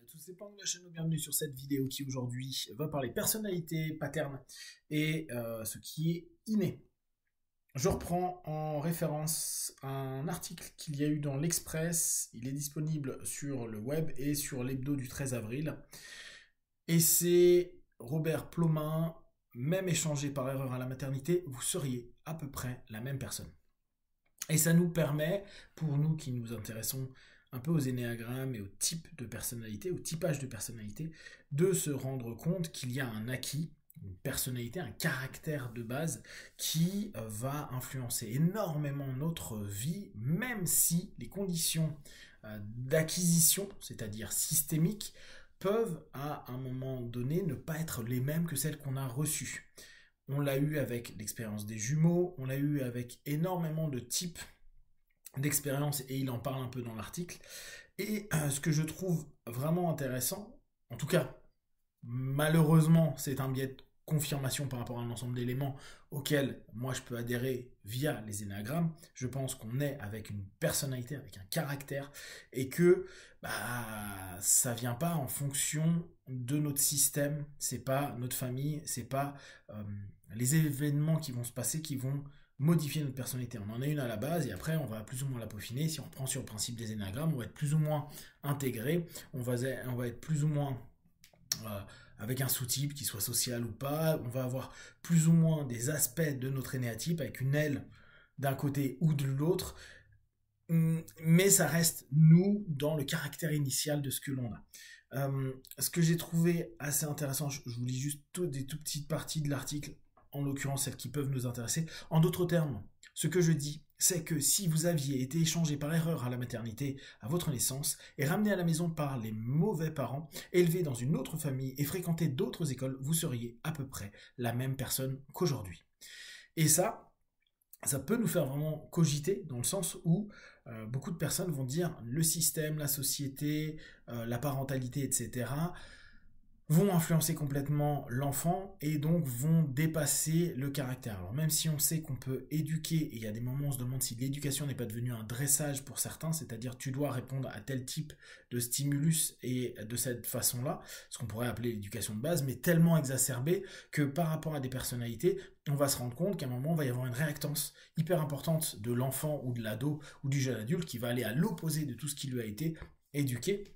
tous, c'est Pan de la chaîne, bienvenue sur cette vidéo qui aujourd'hui va parler personnalité, pattern et ce qui est inné. Je reprends en référence un article qu'il y a eu dans l'Express, il est disponible sur le web et sur l'hebdo du 13 avril. Et c'est Robert Plomin, même échangé par erreur à la maternité, vous seriez à peu près la même personne. Et ça nous permet, pour nous qui nous intéressons un peu aux énéagrammes et au type de personnalité, au typage de personnalité, de se rendre compte qu'il y a un acquis, une personnalité, un caractère de base qui va influencer énormément notre vie, même si les conditions d'acquisition, c'est-à-dire systémiques, peuvent à un moment donné ne pas être les mêmes que celles qu'on a reçues. On l'a eu avec l'expérience des jumeaux, on l'a eu avec énormément de types d'expérience et il en parle un peu dans l'article. Et ce que je trouve vraiment intéressant, en tout cas, malheureusement, c'est un biais de confirmation par rapport à un ensemble d'éléments auxquels moi je peux adhérer via les énéagrammes. Je pense qu'on est avec une personnalité, avec un caractère, et que ça vient pas en fonction de notre système, c'est pas notre famille, c'est pas les événements qui vont se passer qui vont modifier notre personnalité. On en a une à la base et après on va plus ou moins la peaufiner. Si on reprend sur le principe des énéagrammes, on va être plus ou moins intégré, on va être plus ou moins avec un sous-type qui soit social ou pas, on va avoir plus ou moins des aspects de notre énéatype avec une aile d'un côté ou de l'autre, mais ça reste nous dans le caractère initial de ce que l'on a. Ce que j'ai trouvé assez intéressant, je vous lis juste des tout petites parties de l'article, en l'occurrence celles qui peuvent nous intéresser. En d'autres termes, ce que je dis, c'est que si vous aviez été échangé par erreur à la maternité à votre naissance et ramené à la maison par les mauvais parents, élevé dans une autre famille et fréquenté d'autres écoles, vous seriez à peu près la même personne qu'aujourd'hui. Et ça peut nous faire vraiment cogiter dans le sens où beaucoup de personnes vont dire le système, la société, la parentalité, etc., vont influencer complètement l'enfant et donc vont dépasser le caractère. Alors même si on sait qu'on peut éduquer, et il y a des moments où on se demande si l'éducation n'est pas devenue un dressage pour certains, c'est-à-dire tu dois répondre à tel type de stimulus et de cette façon-là, ce qu'on pourrait appeler l'éducation de base, mais tellement exacerbée que par rapport à des personnalités, on va se rendre compte qu'à un moment, il va y avoir une réactance hyper importante de l'enfant ou de l'ado ou du jeune adulte qui va aller à l'opposé de tout ce qui lui a été éduqué,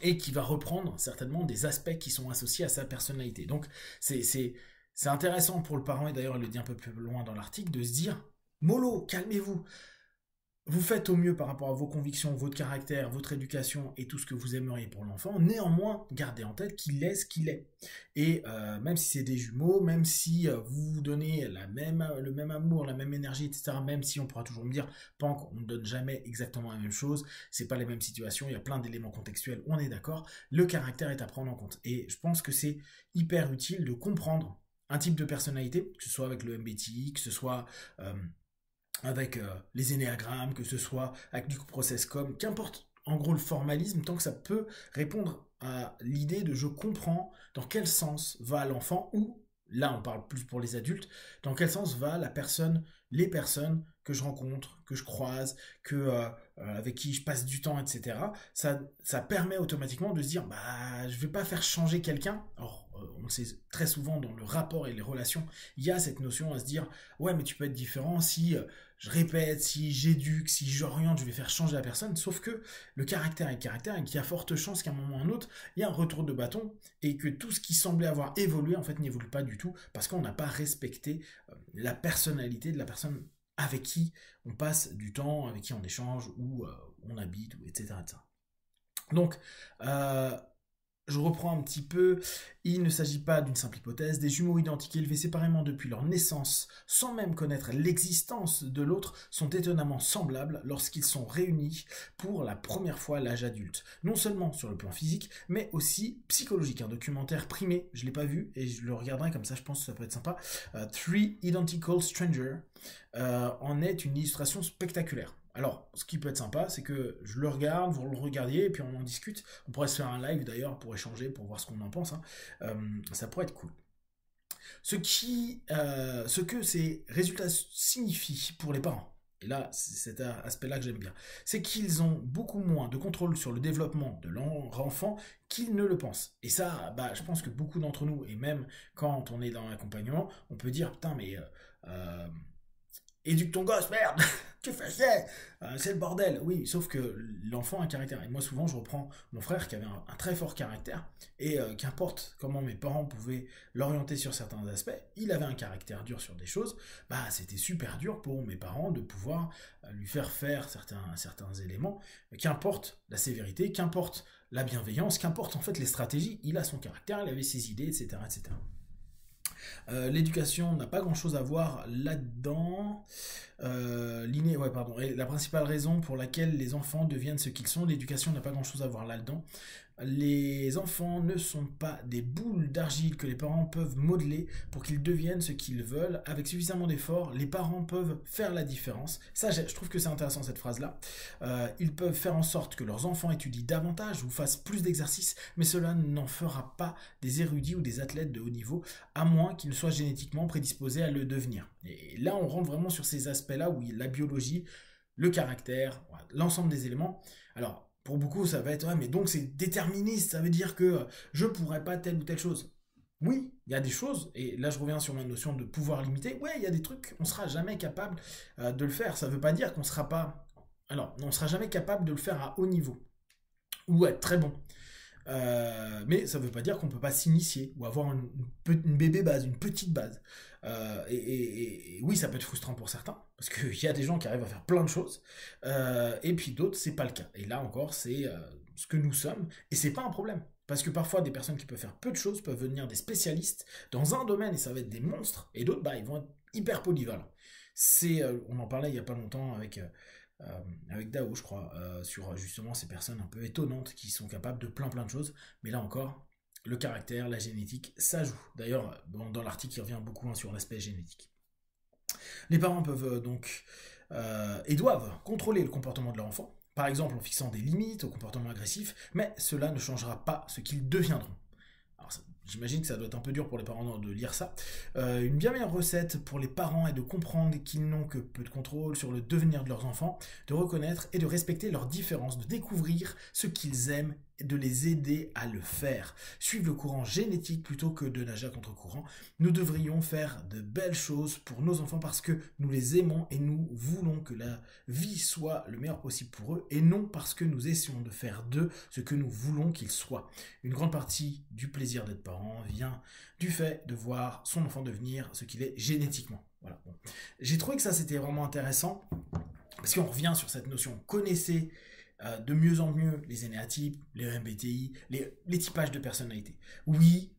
et qui va reprendre certainement des aspects qui sont associés à sa personnalité. Donc c'est intéressant pour le parent, et d'ailleurs il le dit un peu plus loin dans l'article, de se dire « Mollo, calmez-vous ». Vous faites au mieux par rapport à vos convictions, votre caractère, votre éducation et tout ce que vous aimeriez pour l'enfant. Néanmoins, gardez en tête qu'il est ce qu'il est. Et même si c'est des jumeaux, même si vous vous donnez le même amour, la même énergie, etc., même si on pourra toujours me dire, Pank, on ne donne jamais exactement la même chose, c'est pas les mêmes situations, il y a plein d'éléments contextuels, on est d'accord, le caractère est à prendre en compte. Et je pense que c'est hyper utile de comprendre un type de personnalité, que ce soit avec le MBTI, que ce soit avec les énéagrammes, que ce soit avec du process-com, qu'importe en gros le formalisme, tant que ça peut répondre à l'idée de je comprends dans quel sens va l'enfant, ou là on parle plus pour les adultes, dans quel sens va la personne, les personnes que je rencontre, que je croise, avec qui je passe du temps, etc. Ça permet automatiquement de se dire, je vais pas faire changer quelqu'un. Alors, on sait très souvent dans le rapport et les relations, il y a cette notion à se dire, ouais, mais tu peux être différent si je répète, si j'éduque, si j'oriente, je vais faire changer la personne. Sauf que le caractère est caractère et qu'il y a forte chance qu'à un moment ou à un autre, il y a un retour de bâton et que tout ce qui semblait avoir évolué, en fait, n'évolue pas du tout parce qu'on n'a pas respecté la personnalité de la personne avec qui on passe du temps, avec qui on échange, ou on habite, etc., etc. Donc, je reprends un petit peu, il ne s'agit pas d'une simple hypothèse, des jumeaux identiques élevés séparément depuis leur naissance, sans même connaître l'existence de l'autre, sont étonnamment semblables lorsqu'ils sont réunis pour la première fois à l'âge adulte. Non seulement sur le plan physique, mais aussi psychologique. Un documentaire primé, je ne l'ai pas vu, et je le regarderai comme ça, je pense que ça peut être sympa. Three Identical Strangers en est une illustration spectaculaire. Alors, ce qui peut être sympa, c'est que je le regarde, vous le regardiez, et puis on en discute. On pourrait se faire un live d'ailleurs pour échanger, pour voir ce qu'on en pense. Ça pourrait être cool. Ce que ces résultats signifient pour les parents et là, c'est cet aspect-là que j'aime bien, c'est qu'ils ont beaucoup moins de contrôle sur le développement de leur enfant qu'ils ne le pensent. Et ça, bah, je pense que beaucoup d'entre nous, et même quand on est dans l'accompagnement, on peut dire, putain, mais éduque ton gosse, merde, tu fais ça, c'est le bordel. Oui, sauf que l'enfant a un caractère. Et moi, souvent, je reprends mon frère qui avait un très fort caractère, et qu'importe comment mes parents pouvaient l'orienter sur certains aspects, il avait un caractère dur sur des choses, bah, c'était super dur pour mes parents de pouvoir lui faire faire certains éléments, qu'importe la sévérité, qu'importe la bienveillance, qu'importe en fait les stratégies, il a son caractère, il avait ses idées, etc. etc. L'éducation n'a pas grand chose à voir là-dedans. Ouais, pardon. Et la principale raison pour laquelle les enfants deviennent ce qu'ils sont, l'éducation n'a pas grand chose à voir là-dedans. Les enfants ne sont pas des boules d'argile que les parents peuvent modeler pour qu'ils deviennent ce qu'ils veulent. Avec suffisamment d'efforts, les parents peuvent faire la différence. Ça, je trouve que c'est intéressant cette phrase-là. Ils peuvent faire en sorte que leurs enfants étudient davantage ou fassent plus d'exercices, mais cela n'en fera pas des érudits ou des athlètes de haut niveau, à moins qu'ils soient génétiquement prédisposés à le devenir. Et là, on rentre vraiment sur ces aspects-là où la biologie, le caractère, l'ensemble des éléments. Alors, pour beaucoup, ça va être, ouais, mais donc c'est déterministe, ça veut dire que je pourrais pas telle ou telle chose. Oui, il y a des choses, et là je reviens sur ma notion de pouvoir limité, ouais, il y a des trucs, on sera jamais capable de le faire, ça veut pas dire qu'on sera pas... Alors, on sera jamais capable de le faire à haut niveau, ou être très bon. Mais ça veut pas dire qu'on peut pas s'initier, ou avoir une bébé base, une petite base. Et oui, ça peut être frustrant pour certains, parce qu'il y a des gens qui arrivent à faire plein de choses, et puis d'autres, c'est pas le cas. Et là encore, c'est ce que nous sommes, et c'est pas un problème. Parce que parfois, des personnes qui peuvent faire peu de choses peuvent devenir des spécialistes dans un domaine, et ça va être des monstres, et d'autres, bah, ils vont être hyper polyvalents. On en parlait il y a pas longtemps avec Dao, je crois, sur justement ces personnes un peu étonnantes qui sont capables de plein de choses, mais là encore, le caractère, la génétique, ça joue. D'ailleurs, dans l'article, il revient beaucoup sur l'aspect génétique. Les parents peuvent donc et doivent contrôler le comportement de leur enfant, par exemple en fixant des limites au comportement agressif, mais cela ne changera pas ce qu'ils deviendront. Alors, j'imagine que ça doit être un peu dur pour les parents de lire ça. Une bien meilleure recette pour les parents est de comprendre qu'ils n'ont que peu de contrôle sur le devenir de leurs enfants, de reconnaître et de respecter leurs différences, de découvrir ce qu'ils aiment et de les aider à le faire. Suivre le courant génétique plutôt que de nager à contre-courant. Nous devrions faire de belles choses pour nos enfants parce que nous les aimons et nous voulons que la vie soit le meilleur possible pour eux et non parce que nous essayons de faire d'eux ce que nous voulons qu'ils soient. Une grande partie du plaisir d'être parent vient du fait de voir son enfant devenir ce qu'il est génétiquement. Voilà. Bon. J'ai trouvé que ça c'était vraiment intéressant parce qu'on revient sur cette notion. Connaissez de mieux en mieux les énéatypes, les MBTI, les typages de personnalité. Oui,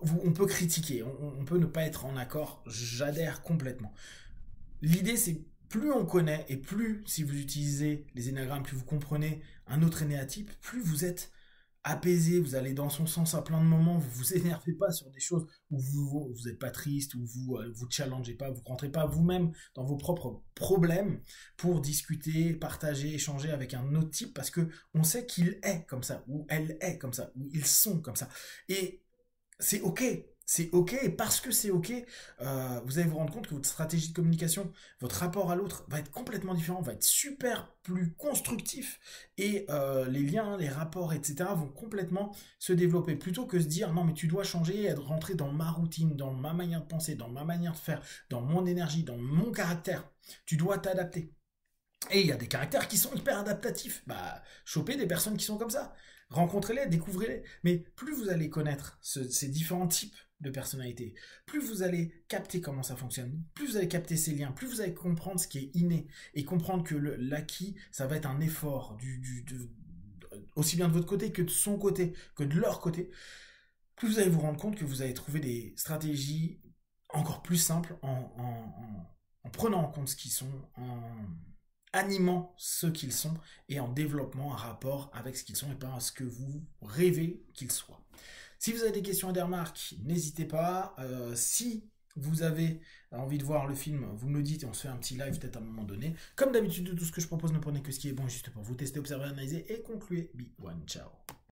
on peut critiquer, on peut ne pas être en accord, j'adhère complètement. L'idée c'est plus on connaît et plus si vous utilisez les énagrammes, plus vous comprenez un autre énéatype, plus vous êtes apaisé, vous allez dans son sens à plein de moments, vous vous énervez pas sur des choses où vous êtes pas triste, où vous challengez pas, vous rentrez pas vous-même dans vos propres problèmes pour discuter, partager, échanger avec un autre type parce que on sait qu'il est comme ça, ou elle est comme ça, ou ils sont comme ça. Et c'est ok. C'est ok, et parce que c'est ok, vous allez vous rendre compte que votre stratégie de communication, votre rapport à l'autre va être complètement différent, va être super plus constructif, et les liens, les rapports, etc. vont complètement se développer, plutôt que se dire non mais tu dois changer, être rentré dans ma routine, dans ma manière de penser, dans ma manière de faire, dans mon énergie, dans mon caractère, tu dois t'adapter. Et il y a des caractères qui sont hyper adaptatifs, bah chopez des personnes qui sont comme ça, rencontrez-les, découvrez-les, mais plus vous allez connaître ces différents types de personnalité, plus vous allez capter comment ça fonctionne, plus vous allez capter ces liens, plus vous allez comprendre ce qui est inné et comprendre que l'acquis, ça va être un effort aussi bien de votre côté que de son côté, que de leur côté, plus vous allez vous rendre compte que vous allez trouver des stratégies encore plus simples en prenant en compte ce qu'ils sont, en animant ce qu'ils sont et en développant un rapport avec ce qu'ils sont et pas à ce que vous rêvez qu'ils soient. Si vous avez des questions et des remarques, n'hésitez pas. Si vous avez envie de voir le film, vous me le dites et on se fait un petit live peut-être à un moment donné. Comme d'habitude, de tout ce que je propose, ne prenez que ce qui est bon et juste pour vous. Testez, observez, analysez et concluez. Be one, ciao.